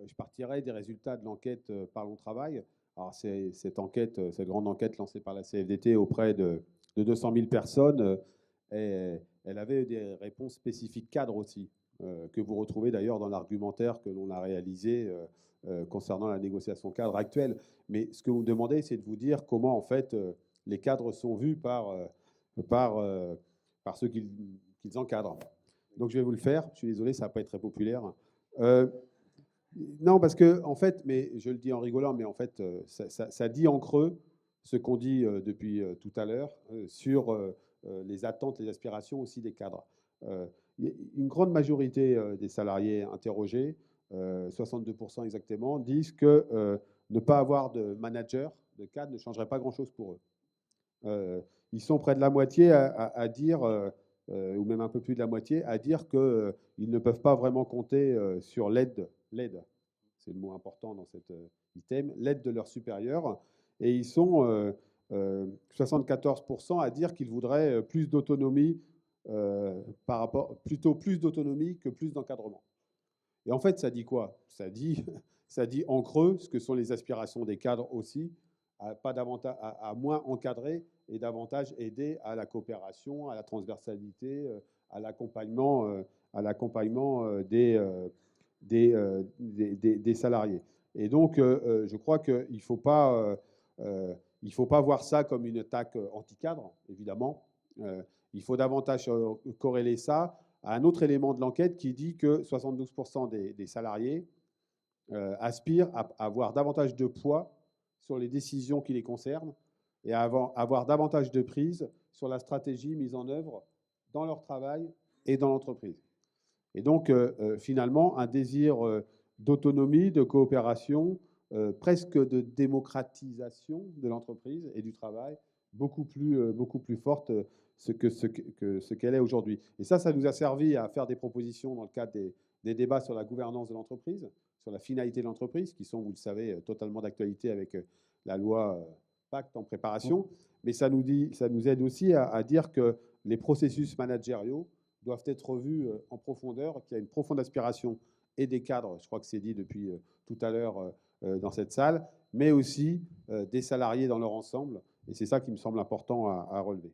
je partirais des résultats de l'enquête Parlons Travail. Alors, cette enquête, cette grande enquête lancée par la CFDT auprès de 200 000 personnes, elle avait des réponses spécifiques cadres aussi, que vous retrouvez d'ailleurs dans l'argumentaire que l'on a réalisé concernant la négociation cadre actuelle. Mais ce que vous me demandez, c'est de vous dire comment, en fait, les cadres sont vus par, euh, par ceux qu'ils encadrent. Donc, je vais vous le faire. Je suis désolé, ça va pas être très populaire. Euh, non, parce que, en fait, mais je le dis en rigolant, mais en fait, ça dit en creux ce qu'on dit depuis tout à l'heure sur les attentes, les aspirations aussi des cadres. Euh, une grande majorité des salariés interrogés, 62% exactement, disent que ne pas avoir de manager, de cadre, ne changerait pas grand-chose pour eux. Ils sont près de la moitié à dire, ou même un peu plus de la moitié, à dire qu'ils ne peuvent pas vraiment compter sur l'aide, c'est le mot important dans cet item, l'aide de leurs supérieurs. Et ils sont 74% à dire qu'ils voudraient plus d'autonomie par rapport, plutôt plus d'autonomie que plus d'encadrement. Et en fait, ça dit quoi? Ça dit en creux ce que sont les aspirations des cadres aussi, pas davantage, à moins encadrer et davantage aider à la coopération, à la transversalité, à l'accompagnement des salariés. Et donc, je crois qu'il ne faut pas voir ça comme une attaque anti-cadre, évidemment. Il faut davantage corréler ça à un autre élément de l'enquête qui dit que 72% des salariés aspirent à avoir davantage de poids sur les décisions qui les concernent et à avoir davantage de prise sur la stratégie mise en œuvre dans leur travail et dans l'entreprise. Et donc, finalement, un désir d'autonomie, de coopération, presque de démocratisation de l'entreprise et du travail, beaucoup plus forte ce qu'elle est aujourd'hui. Et ça nous a servi à faire des propositions dans le cadre des débats sur la gouvernance de l'entreprise, sur la finalité de l'entreprise, qui sont, vous le savez, totalement d'actualité avec la loi Pacte en préparation. Mais ça nous aide aussi à dire que les processus managériaux doivent être revus en profondeur, qu'il y a une profonde aspiration et des cadres, je crois que c'est dit depuis tout à l'heure dans cette salle, mais aussi des salariés dans leur ensemble. Et c'est ça qui me semble important à relever.